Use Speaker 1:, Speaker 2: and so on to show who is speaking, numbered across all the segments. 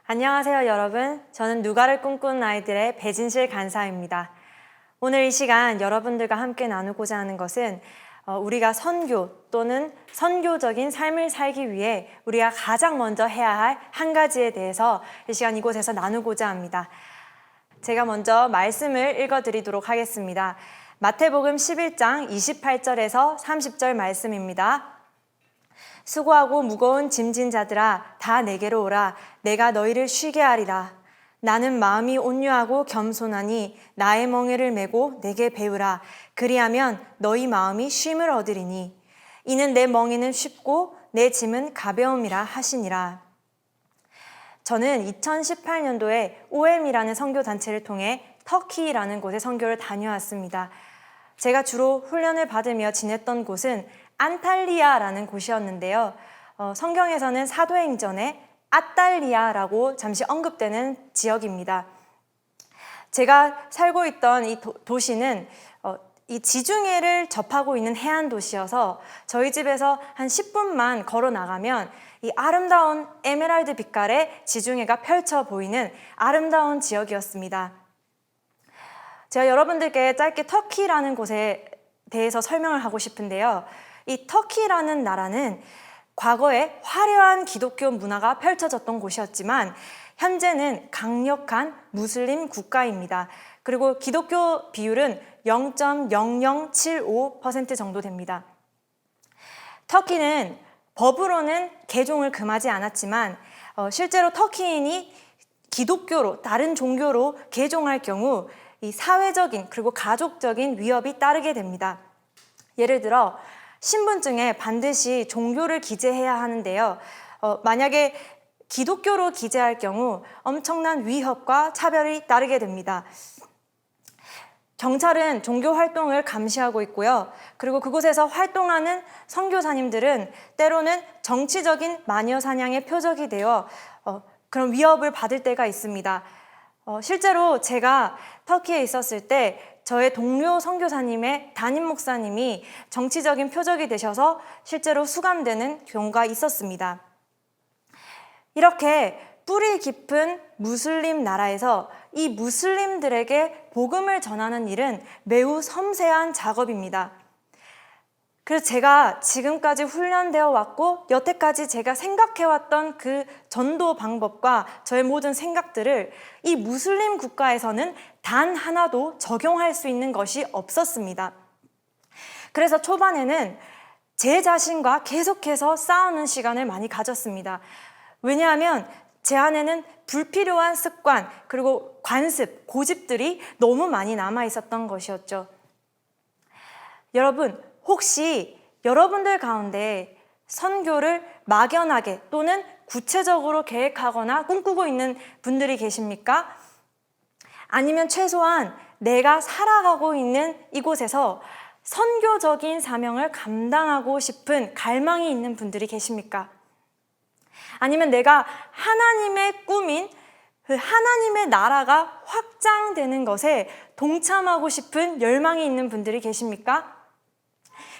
Speaker 1: 안녕하세요, 여러분. 저는 누가를 꿈꾸는 아이들의 배진실 간사입니다. 오늘 이 시간 여러분들과 함께 나누고자 하는 것은 우리가 선교 또는 선교적인 삶을 살기 위해 우리가 가장 먼저 해야 할 한 가지에 대해서 이 시간 이곳에서 나누고자 합니다. 제가 먼저 말씀을 읽어드리도록 하겠습니다. 마태복음 11장 28절에서 30절 말씀입니다. 수고하고 무거운 짐진 자들아 다 내게로 오라. 내가 너희를 쉬게 하리라. 나는 마음이 온유하고 겸손하니 나의 멍에를 메고 내게 배우라. 그리하면 너희 마음이 쉼을 얻으리니 이는 내 멍에는 쉽고 내 짐은 가벼움이라 하시니라. 저는 2018년도에 OM이라는 선교단체를 통해 터키라는 곳에 선교를 다녀왔습니다. 제가 주로 훈련을 받으며 지냈던 곳은 안탈리아라는 곳이었는데요. 성경에서는 사도행전에 아탈리아라고 잠시 언급되는 지역입니다. 제가 살고 있던 이 도시는 이 지중해를 접하고 있는 해안 도시여서 저희 집에서 한 10분만 걸어 나가면 이 아름다운 에메랄드 빛깔의 지중해가 펼쳐 보이는 아름다운 지역이었습니다. 제가 여러분들께 짧게 터키라는 곳에 대해서 설명을 하고 싶은데요. 이 터키라는 나라는 과거에 화려한 기독교 문화가 펼쳐졌던 곳이었지만 현재는 강력한 무슬림 국가입니다. 그리고 기독교 비율은 0.0075% 정도 됩니다. 터키는 법으로는 개종을 금하지 않았지만 실제로 터키인이 기독교로 다른 종교로 개종할 경우 이 사회적인 그리고 가족적인 위협이 따르게 됩니다. 예를 들어 신분증에 반드시 종교를 기재해야 하는데요. 만약에 기독교로 기재할 경우 엄청난 위협과 차별이 따르게 됩니다. 경찰은 종교 활동을 감시하고 있고요. 그리고 그곳에서 활동하는 선교사님들은 때로는 정치적인 마녀 사냥의 표적이 되어 그런 위협을 받을 때가 있습니다. 실제로 제가 터키에 있었을 때 저의 동료 선교사님의 담임 목사님이 정치적인 표적이 되셔서 실제로 수감되는 경우가 있었습니다. 이렇게 뿌리 깊은 무슬림 나라에서 이 무슬림들에게 복음을 전하는 일은 매우 섬세한 작업입니다. 그래서 제가 지금까지 훈련되어 왔고 여태까지 제가 생각해왔던 그 전도 방법과 저의 모든 생각들을 이 무슬림 국가에서는 단 하나도 적용할 수 있는 것이 없었습니다. 그래서 초반에는 제 자신과 계속해서 싸우는 시간을 많이 가졌습니다. 왜냐하면 제 안에는 불필요한 습관 그리고 관습, 고집들이 너무 많이 남아 있었던 것이었죠. 여러분, 혹시 여러분들 가운데 선교를 막연하게 또는 구체적으로 계획하거나 꿈꾸고 있는 분들이 계십니까? 아니면 최소한 내가 살아가고 있는 이곳에서 선교적인 사명을 감당하고 싶은 갈망이 있는 분들이 계십니까? 아니면 내가 하나님의 꿈인 그 하나님의 나라가 확장되는 것에 동참하고 싶은 열망이 있는 분들이 계십니까?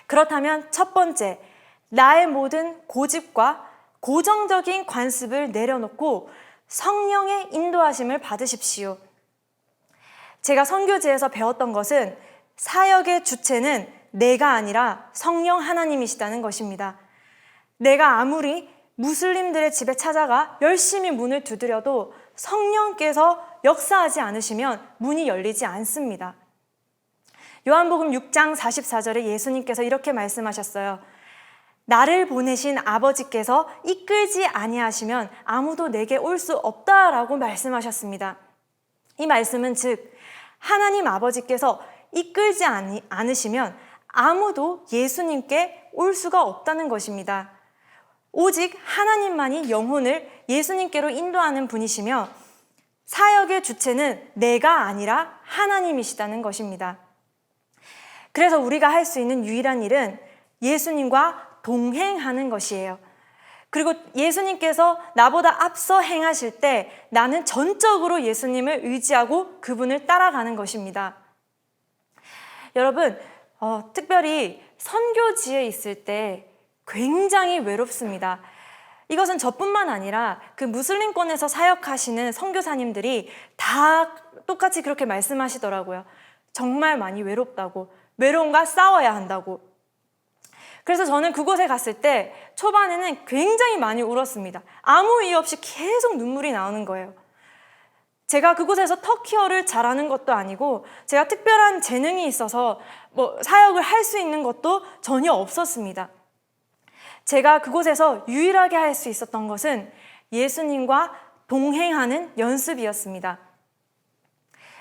Speaker 1: 그렇다면 첫 번째, 나의 모든 고집과 고정적인 관습을 내려놓고 성령의 인도하심을 받으십시오. 제가 선교지에서 배웠던 것은 사역의 주체는 내가 아니라 성령 하나님이시다는 것입니다. 내가 아무리 무슬림들의 집에 찾아가 열심히 문을 두드려도 성령께서 역사하지 않으시면 문이 열리지 않습니다. 요한복음 6장 44절에 예수님께서 이렇게 말씀하셨어요. 나를 보내신 아버지께서 이끌지 아니하시면 아무도 내게 올 수 없다라고 말씀하셨습니다. 이 말씀은 즉 하나님 아버지께서 이끌지 않으시면 아무도 예수님께 올 수가 없다는 것입니다. 오직 하나님만이 영혼을 예수님께로 인도하는 분이시며 사역의 주체는 내가 아니라 하나님이시다는 것입니다. 그래서 우리가 할 수 있는 유일한 일은 예수님과 동행하는 것이에요. 그리고 예수님께서 나보다 앞서 행하실 때 나는 전적으로 예수님을 의지하고 그분을 따라가는 것입니다. 여러분, 특별히 선교지에 있을 때 굉장히 외롭습니다. 이것은 저뿐만 아니라 그 무슬림권에서 사역하시는 선교사님들이 다 똑같이 그렇게 말씀하시더라고요. 정말 많이 외롭다고, 외로움과 싸워야 한다고. 그래서 저는 그곳에 갔을 때 초반에는 굉장히 많이 울었습니다. 아무 이유 없이 계속 눈물이 나오는 거예요. 제가 그곳에서 터키어를 잘하는 것도 아니고 제가 특별한 재능이 있어서 사역을 할 수 있는 것도 전혀 없었습니다. 제가 그곳에서 유일하게 할 수 있었던 것은 예수님과 동행하는 연습이었습니다.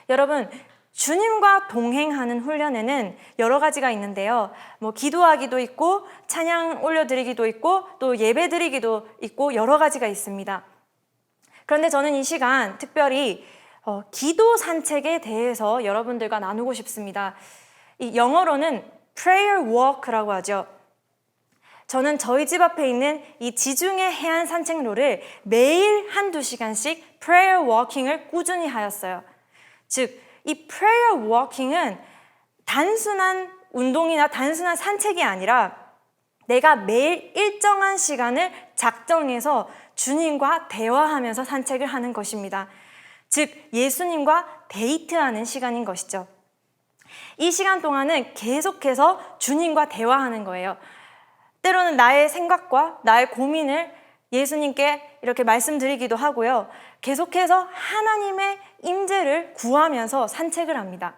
Speaker 1: 여러분, 주님과 동행하는 훈련에는 여러 가지가 있는데요. 기도하기도 있고, 찬양 올려드리기도 있고, 또 예배 드리기도 있고, 여러 가지가 있습니다. 그런데 저는 이 시간 특별히 기도 산책에 대해서 여러분들과 나누고 싶습니다. 이 영어로는 prayer walk라고 하죠. 저는 저희 집 앞에 있는 이 지중해 해안 산책로를 매일 1-2시간씩 prayer walking을 꾸준히 하였어요. 즉, 이 prayer walking은 단순한 운동이나 단순한 산책이 아니라 내가 매일 일정한 시간을 작정해서 주님과 대화하면서 산책을 하는 것입니다. 즉, 예수님과 데이트하는 시간인 것이죠. 이 시간 동안은 계속해서 주님과 대화하는 거예요. 때로는 나의 생각과 나의 고민을 예수님께 이렇게 말씀드리기도 하고요. 계속해서 하나님의 임재를 구하면서 산책을 합니다.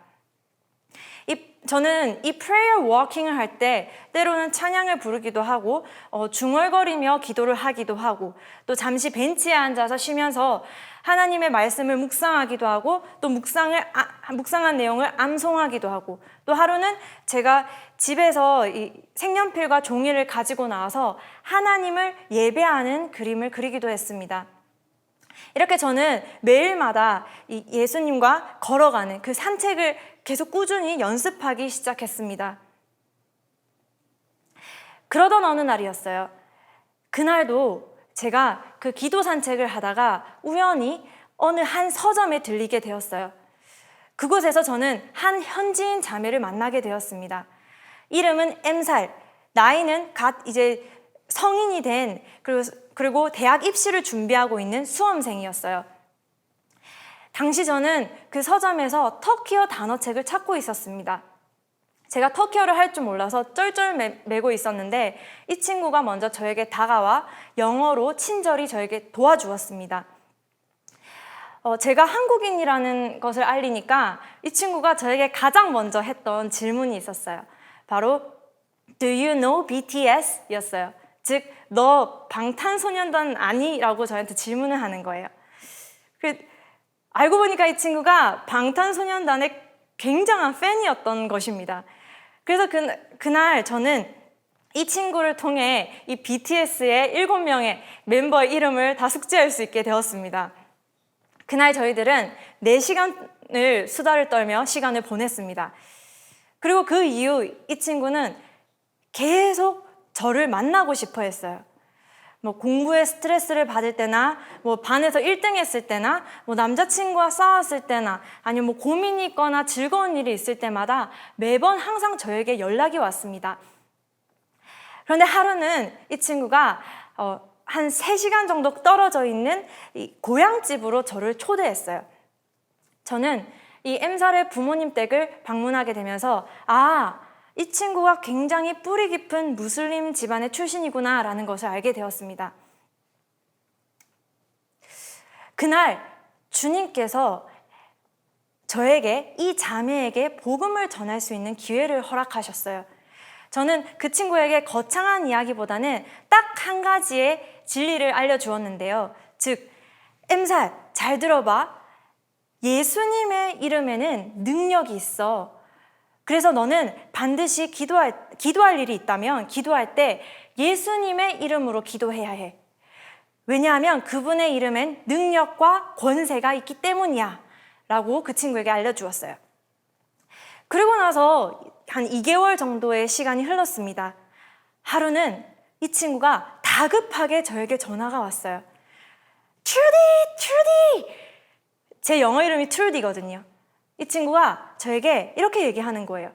Speaker 1: 저는 이 prayer walking을 할 때 때로는 찬양을 부르기도 하고 중얼거리며 기도를 하기도 하고 또 잠시 벤치에 앉아서 쉬면서 하나님의 말씀을 묵상하기도 하고 또 묵상한 내용을 암송하기도 하고 또 하루는 제가 집에서 이 색연필과 종이를 가지고 나와서 하나님을 예배하는 그림을 그리기도 했습니다. 이렇게 저는 매일마다 이 예수님과 걸어가는 그 산책을 계속 꾸준히 연습하기 시작했습니다. 그러던 어느 날이었어요. 그날도 제가 그 기도 산책을 하다가 우연히 어느 한 서점에 들리게 되었어요. 그곳에서 저는 한 현지인 자매를 만나게 되었습니다. 이름은 엠살, 나이는 갓 이제 성인이 된 그리고 대학 입시를 준비하고 있는 수험생이었어요. 당시 저는 그 서점에서 터키어 단어책을 찾고 있었습니다. 제가 터키어를 할 줄 몰라서 쩔쩔매고 있었는데 이 친구가 먼저 저에게 다가와 영어로 친절히 저에게 도와주었습니다. 제가 한국인이라는 것을 알리니까 이 친구가 저에게 가장 먼저 했던 질문이 있었어요. 바로 Do you know BTS? 였어요. 즉, 너 방탄소년단 아니? 라고 저한테 질문을 하는 거예요. 알고 보니까 이 친구가 방탄소년단의 굉장한 팬이었던 것입니다. 그래서 그날 저는 이 친구를 통해 이 BTS의 7명의 멤버의 이름을 다 숙지할 수 있게 되었습니다. 그날 저희들은 4시간을 수다를 떨며 시간을 보냈습니다. 그리고 그 이후 이 친구는 계속 저를 만나고 싶어 했어요. 공부에 스트레스를 받을 때나 반에서 1등 했을 때나 남자친구와 싸웠을 때나 아니면 고민이 있거나 즐거운 일이 있을 때마다 매번 항상 저에게 연락이 왔습니다. 그런데 하루는 이 친구가 한 3시간 정도 떨어져 있는 이 고향집으로 저를 초대했어요. 저는 이 엠살의 부모님 댁을 방문하게 되면서 이 친구가 굉장히 뿌리 깊은 무슬림 집안의 출신이구나 라는 것을 알게 되었습니다. 그날 주님께서 저에게 이 자매에게 복음을 전할 수 있는 기회를 허락하셨어요. 저는 그 친구에게 거창한 이야기보다는 딱 한 가지의 진리를 알려주었는데요. 즉, 엠살 잘 들어봐. 예수님의 이름에는 능력이 있어. 그래서 너는 반드시 기도할 일이 있다면 기도할 때 예수님의 이름으로 기도해야 해. 왜냐하면 그분의 이름엔 능력과 권세가 있기 때문이야 라고 그 친구에게 알려주었어요. 그리고 나서 한 2개월 정도의 시간이 흘렀습니다. 하루는 이 친구가 다급하게 저에게 전화가 왔어요. 트루디! 제 영어 이름이 트루디거든요. 이 친구가 저에게 이렇게 얘기하는 거예요.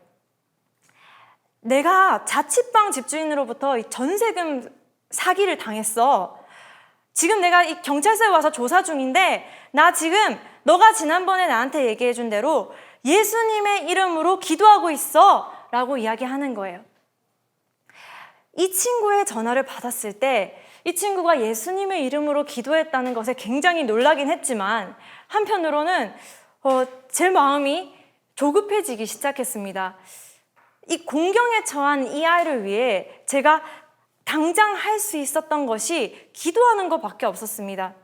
Speaker 1: 내가 자취방 집주인으로부터 전세금 사기를 당했어. 지금 내가 이 경찰서에 와서 조사 중인데 나 지금 너가 지난번에 나한테 얘기해 준 대로 예수님의 이름으로 기도하고 있어 라고 이야기하는 거예요. 이 친구의 전화를 받았을 때 이 친구가 예수님의 이름으로 기도했다는 것에 굉장히 놀라긴 했지만 한편으로는 제 마음이 조급해지기 시작했습니다. 이 공경에 처한 이 아이를 위해 제가 당장 할 수 있었던 것이 기도하는 것밖에 없었습니다.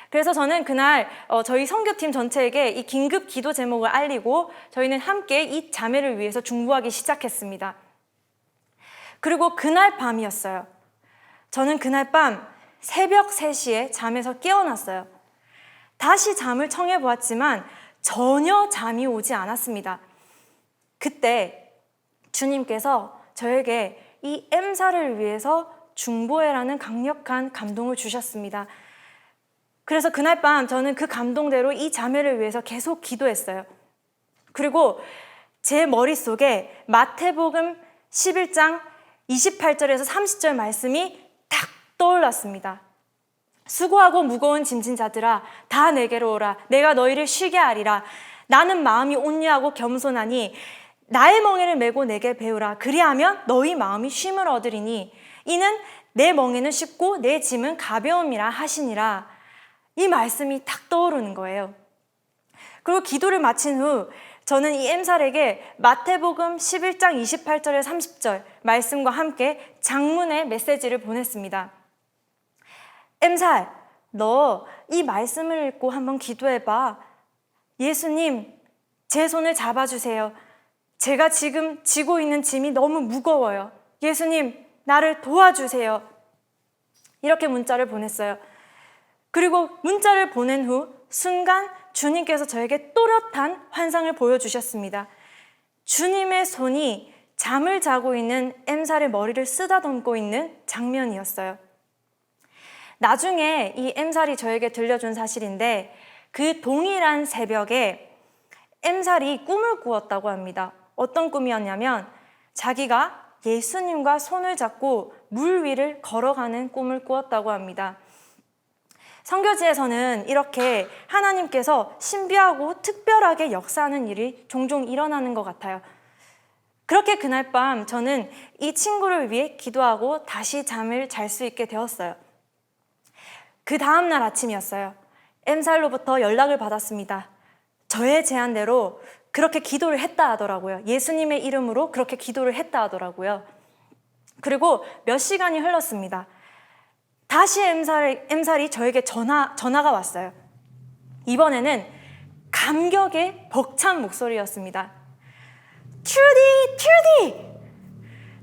Speaker 1: 그래서 저는 그날 저희 선교팀 전체에게 이 긴급 기도 제목을 알리고 저희는 함께 이 자매를 위해서 중보하기 시작했습니다. 그리고 그날 밤이었어요. 저는 그날 밤 새벽 3시에 잠에서 깨어났어요. 다시 잠을 청해 보았지만 전혀 잠이 오지 않았습니다. 그때 주님께서 저에게 이 M사를 위해서 중보해라는 강력한 감동을 주셨습니다. 그래서 그날 밤 저는 그 감동대로 이 자매를 위해서 계속 기도했어요. 그리고 제 머릿속에 마태복음 11장 28절에서 30절 말씀이 딱 떠올랐습니다. 수고하고 무거운 짐진 자들아 다 내게로 오라. 내가 너희를 쉬게 하리라. 나는 마음이 온유하고 겸손하니 나의 멍에를 메고 내게 배우라. 그리하면 너희 마음이 쉼을 얻으리니 이는 내 멍에는 쉽고 내 짐은 가벼움이라 하시니라. 이 말씀이 딱 떠오르는 거예요. 그리고 기도를 마친 후 저는 이 M살에게 마태복음 11장 28절에 30절 말씀과 함께 장문의 메시지를 보냈습니다. M살, 너 이 말씀을 읽고 한번 기도해봐. 예수님, 제 손을 잡아주세요. 제가 지금 지고 있는 짐이 너무 무거워요. 예수님, 나를 도와주세요. 이렇게 문자를 보냈어요. 그리고 문자를 보낸 후 순간 주님께서 저에게 또렷한 환상을 보여주셨습니다. 주님의 손이 잠을 자고 있는 M살의 머리를 쓰다듬고 있는 장면이었어요. 나중에 이 M살이 저에게 들려준 사실인데 그 동일한 새벽에 M살이 꿈을 꾸었다고 합니다. 어떤 꿈이었냐면 자기가 예수님과 손을 잡고 물 위를 걸어가는 꿈을 꾸었다고 합니다. 선교지에서는 이렇게 하나님께서 신비하고 특별하게 역사하는 일이 종종 일어나는 것 같아요. 그렇게 그날 밤 저는 이 친구를 위해 기도하고 다시 잠을 잘 수 있게 되었어요. 그 다음날 아침이었어요. M살로부터 연락을 받았습니다. 저의 제안대로 그렇게 기도를 했다 하더라고요. 예수님의 이름으로 그렇게 기도를 했다 하더라고요. 그리고 몇 시간이 흘렀습니다. 다시 M살이 저에게 전화가 왔어요. 이번에는 감격의 벅찬 목소리였습니다. Trudy!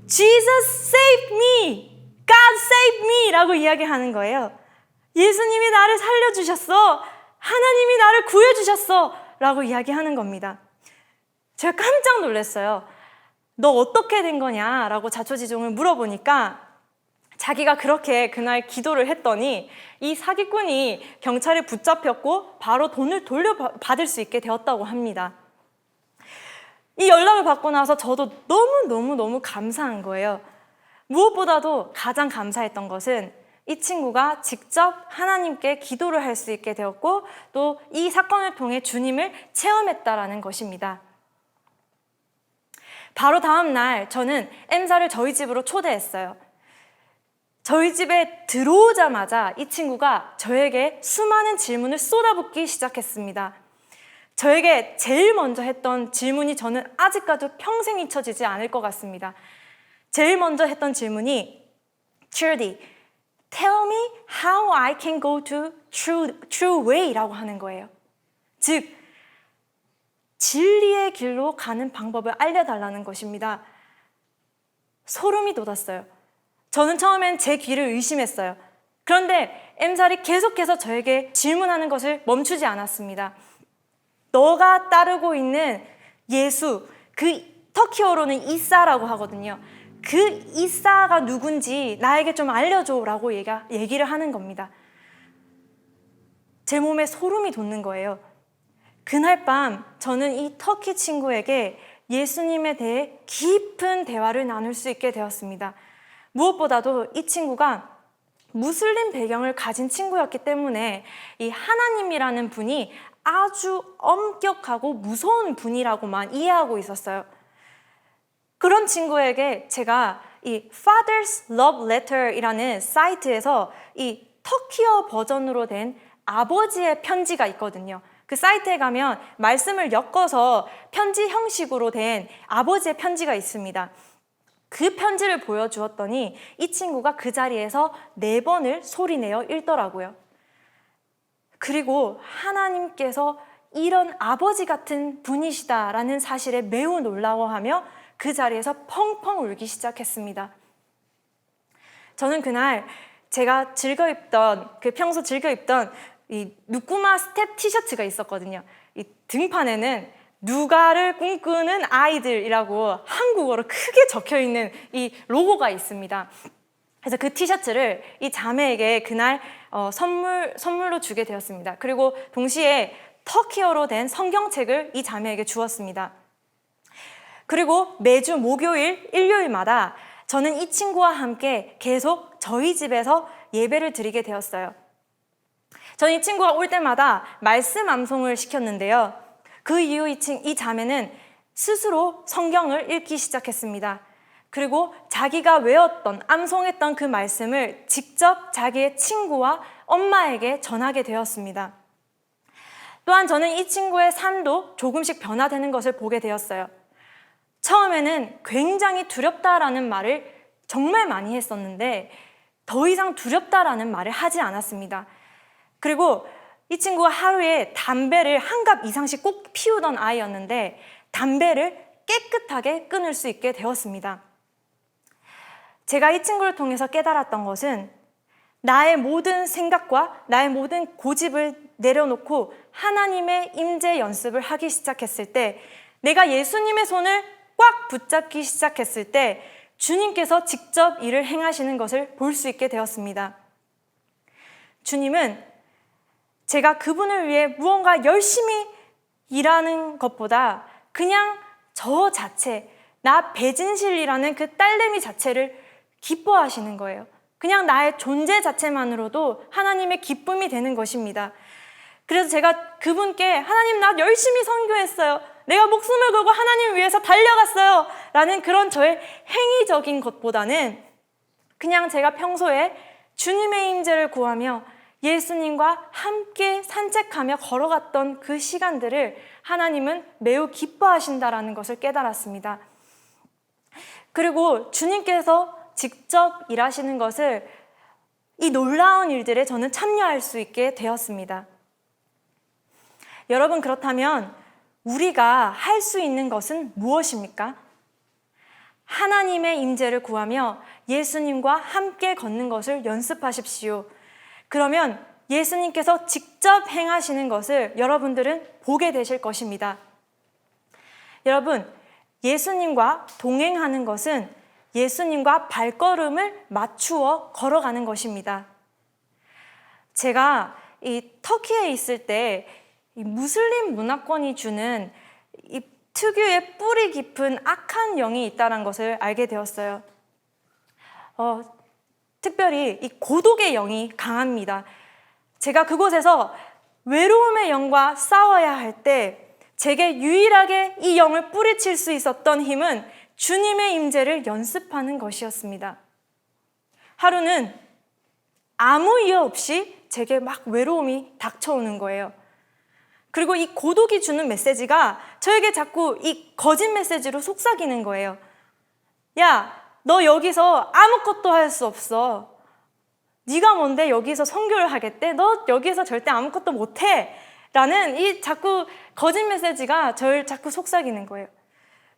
Speaker 1: Jesus saved me! God saved me! 라고 이야기하는 거예요. 예수님이 나를 살려주셨어! 하나님이 나를 구해주셨어! 라고 이야기하는 겁니다. 제가 깜짝 놀랐어요. 너 어떻게 된 거냐? 라고 자초지종을 물어보니까 자기가 그렇게 그날 기도를 했더니 이 사기꾼이 경찰에 붙잡혔고 바로 돈을 돌려받을 수 있게 되었다고 합니다. 이 연락을 받고 나서 저도 너무 감사한 거예요. 무엇보다도 가장 감사했던 것은 이 친구가 직접 하나님께 기도를 할 수 있게 되었고 또 이 사건을 통해 주님을 체험했다라는 것입니다. 바로 다음 날 저는 M살을 저희 집으로 초대했어요. 저희 집에 들어오자마자 이 친구가 저에게 수많은 질문을 쏟아붓기 시작했습니다. 저에게 제일 먼저 했던 질문이 저는 아직까지 평생 잊혀지지 않을 것 같습니다. 제일 먼저 했던 질문이 Trudy, tell me how I can go to true way라고 하는 거예요. 즉, 진리의 길로 가는 방법을 알려달라는 것입니다. 소름이 돋았어요. 저는 처음엔 제 귀를 의심했어요. 그런데 M살이 계속해서 저에게 질문하는 것을 멈추지 않았습니다. 너가 따르고 있는 예수, 그 터키어로는 이사라고 하거든요. 그 이사가 누군지 나에게 좀 알려줘라고 얘기를 하는 겁니다. 제 몸에 소름이 돋는 거예요. 그날 밤 저는 이 터키 친구에게 예수님에 대해 깊은 대화를 나눌 수 있게 되었습니다. 무엇보다도 이 친구가 무슬림 배경을 가진 친구였기 때문에 이 하나님이라는 분이 아주 엄격하고 무서운 분이라고만 이해하고 있었어요. 그런 친구에게 제가 이 Father's Love Letter이라는 사이트에서 이 터키어 버전으로 된 아버지의 편지가 있거든요. 그 사이트에 가면 말씀을 엮어서 편지 형식으로 된 아버지의 편지가 있습니다. 그 편지를 보여주었더니 이 친구가 그 자리에서 4번을 소리내어 읽더라고요. 그리고 하나님께서 이런 아버지 같은 분이시다라는 사실에 매우 놀라워하며 그 자리에서 펑펑 울기 시작했습니다. 저는 그날 제가 평소 즐겨 입던 이 누꾸마 스텝 티셔츠가 있었거든요. 이 등판에는 누가를 꿈꾸는 아이들이라고 한국어로 크게 적혀있는 이 로고가 있습니다. 그래서 그 티셔츠를 이 자매에게 그날 선물로 주게 되었습니다. 그리고 동시에 터키어로 된 성경책을 이 자매에게 주었습니다. 그리고 매주 목요일, 일요일마다 저는 이 친구와 함께 계속 저희 집에서 예배를 드리게 되었어요. 저는 이 친구가 올 때마다 말씀 암송을 시켰는데요. 그 이후 이 자매는 스스로 성경을 읽기 시작했습니다. 그리고 자기가 외웠던, 암송했던 그 말씀을 직접 자기의 친구와 엄마에게 전하게 되었습니다. 또한 저는 이 친구의 삶도 조금씩 변화되는 것을 보게 되었어요. 처음에는 굉장히 두렵다라는 말을 정말 많이 했었는데 더 이상 두렵다라는 말을 하지 않았습니다. 그리고 이 친구가 하루에 담배를 1갑 이상씩 꼭 피우던 아이였는데 담배를 깨끗하게 끊을 수 있게 되었습니다. 제가 이 친구를 통해서 깨달았던 것은 나의 모든 생각과 나의 모든 고집을 내려놓고 하나님의 임재 연습을 하기 시작했을 때, 내가 예수님의 손을 꽉 붙잡기 시작했을 때 주님께서 직접 일을 행하시는 것을 볼 수 있게 되었습니다. 주님은 제가 그분을 위해 무언가 열심히 일하는 것보다 그냥 저 자체, 나 배진실이라는 그 딸내미 자체를 기뻐하시는 거예요. 그냥 나의 존재 자체만으로도 하나님의 기쁨이 되는 것입니다. 그래서 제가 그분께 하나님, 나 열심히 선교했어요. 내가 목숨을 걸고 하나님을 위해서 달려갔어요. 라는 그런 저의 행위적인 것보다는 그냥 제가 평소에 주님의 임재를 구하며 예수님과 함께 산책하며 걸어갔던 그 시간들을 하나님은 매우 기뻐하신다라는 것을 깨달았습니다. 그리고 주님께서 직접 일하시는 것을, 이 놀라운 일들에 저는 참여할 수 있게 되었습니다. 여러분, 그렇다면 우리가 할 수 있는 것은 무엇입니까? 하나님의 임재를 구하며 예수님과 함께 걷는 것을 연습하십시오. 그러면 예수님께서 직접 행하시는 것을 여러분들은 보게 되실 것입니다. 여러분, 예수님과 동행하는 것은 예수님과 발걸음을 맞추어 걸어가는 것입니다. 제가 이 터키에 있을 때 이 무슬림 문화권이 주는 이 특유의 뿌리 깊은 악한 영이 있다는 것을 알게 되었어요. 특별히 이 고독의 영이 강합니다. 제가 그곳에서 외로움의 영과 싸워야 할 때 제게 유일하게 이 영을 뿌리칠 수 있었던 힘은 주님의 임재를 연습하는 것이었습니다. 하루는 아무 이유 없이 제게 막 외로움이 닥쳐오는 거예요. 그리고 이 고독이 주는 메시지가 저에게 자꾸 이 거짓 메시지로 속삭이는 거예요. 야, 너 여기서 아무것도 할 수 없어. 네가 뭔데 여기서 선교를 하겠대? 너 여기서 절대 아무것도 못해. 라는 이 자꾸 거짓 메시지가 저를 자꾸 속삭이는 거예요.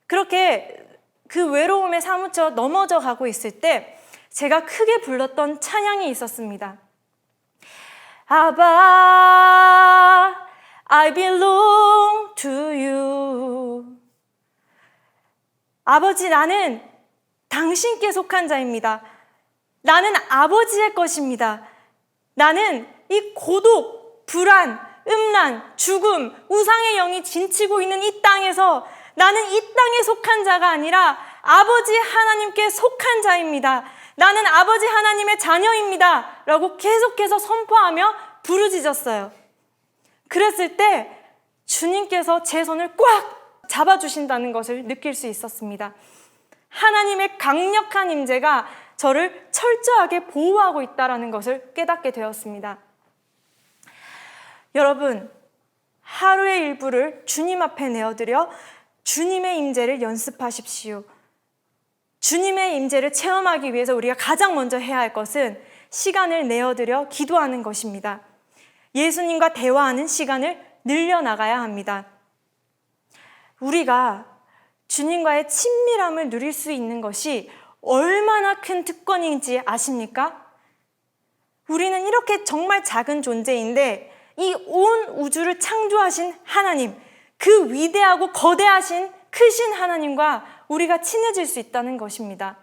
Speaker 1: 그렇게 그 외로움에 사무쳐 넘어져 가고 있을 때 제가 크게 불렀던 찬양이 있었습니다. 아바, I belong to you. 아버지, 나는 당신께 속한 자입니다. 나는 아버지의 것입니다. 나는 이 고독, 불안, 음란, 죽음, 우상의 영이 진치고 있는 이 땅에서 나는 이 땅에 속한 자가 아니라 아버지 하나님께 속한 자입니다. 나는 아버지 하나님의 자녀입니다 라고 계속해서 선포하며 부르짖었어요. 그랬을 때 주님께서 제 손을 꽉 잡아주신다는 것을 느낄 수 있었습니다. 하나님의 강력한 임재가 저를 철저하게 보호하고 있다는 것을 깨닫게 되었습니다. 여러분, 하루의 일부를 주님 앞에 내어드려 주님의 임재를 연습하십시오. 주님의 임재를 체험하기 위해서 우리가 가장 먼저 해야 할 것은 시간을 내어드려 기도하는 것입니다. 예수님과 대화하는 시간을 늘려나가야 합니다. 우리가 주님과의 친밀함을 누릴 수 있는 것이 얼마나 큰 특권인지 아십니까? 우리는 이렇게 정말 작은 존재인데 이 온 우주를 창조하신 하나님, 그 위대하고 거대하신 크신 하나님과 우리가 친해질 수 있다는 것입니다.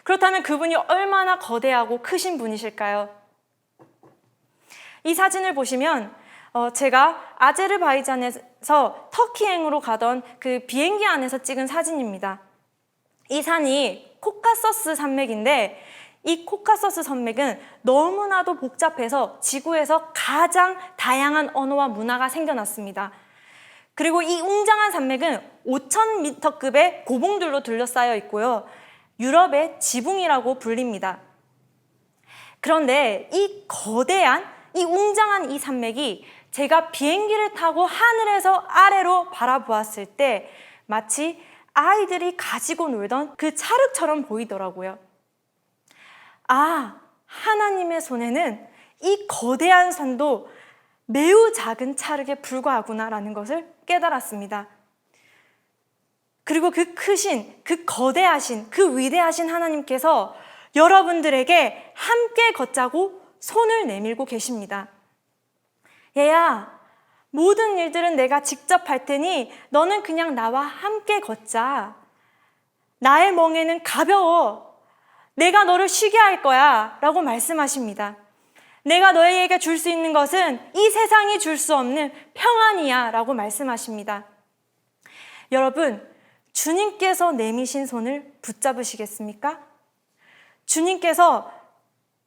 Speaker 1: 그렇다면 그분이 얼마나 거대하고 크신 분이실까요? 이 사진을 보시면 제가 아제르바이잔에서 터키행으로 가던 그 비행기 안에서 찍은 사진입니다. 이 산이 코카서스 산맥인데 이 코카서스 산맥은 너무나도 복잡해서 지구에서 가장 다양한 언어와 문화가 생겨났습니다. 그리고 이 웅장한 산맥은 5,000m급의 고봉들로 둘러싸여 있고요. 유럽의 지붕이라고 불립니다. 그런데 이 거대한, 이 웅장한 이 산맥이 제가 비행기를 타고 하늘에서 아래로 바라보았을 때 마치 아이들이 가지고 놀던 그 찰흙처럼 보이더라고요. 아, 하나님의 손에는 이 거대한 산도 매우 작은 찰흙에 불과하구나라는 것을 깨달았습니다. 그리고 그 크신, 그 거대하신, 그 위대하신 하나님께서 여러분들에게 함께 걷자고 손을 내밀고 계십니다. 얘야, 모든 일들은 내가 직접 할 테니 너는 그냥 나와 함께 걷자. 나의 멍에는 가벼워. 내가 너를 쉬게 할 거야 라고 말씀하십니다. 내가 너에게 줄 수 있는 것은 이 세상이 줄 수 없는 평안이야 라고 말씀하십니다. 여러분, 주님께서 내미신 손을 붙잡으시겠습니까? 주님께서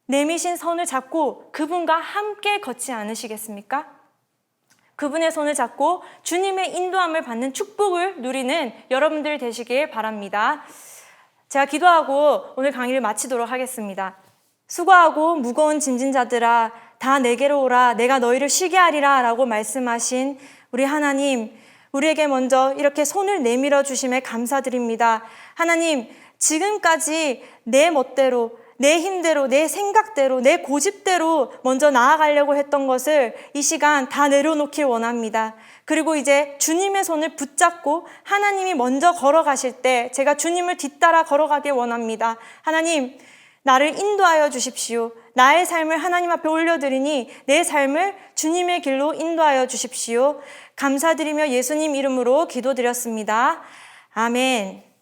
Speaker 1: 내미신 손을 잡고 그분과 함께 걷지 않으시겠습니까? 그분의 손을 잡고 주님의 인도함을 받는 축복을 누리는 여러분들 되시길 바랍니다. 제가 기도하고 오늘 강의를 마치도록 하겠습니다. 수고하고 무거운 짐진 자들아 다 내게로 오라 내가 너희를 쉬게 하리라 라고 말씀하신 우리 하나님, 우리에게 먼저 이렇게 손을 내밀어 주심에 감사드립니다. 하나님, 지금까지 내 멋대로, 내 힘대로, 내 생각대로, 내 고집대로 먼저 나아가려고 했던 것을 이 시간 다 내려놓길 원합니다. 그리고 이제 주님의 손을 붙잡고 하나님이 먼저 걸어가실 때 제가 주님을 뒤따라 걸어가길 원합니다. 하나님, 나를 인도하여 주십시오. 나의 삶을 하나님 앞에 올려드리니 내 삶을 주님의 길로 인도하여 주십시오. 감사드리며 예수님 이름으로 기도드렸습니다. 아멘.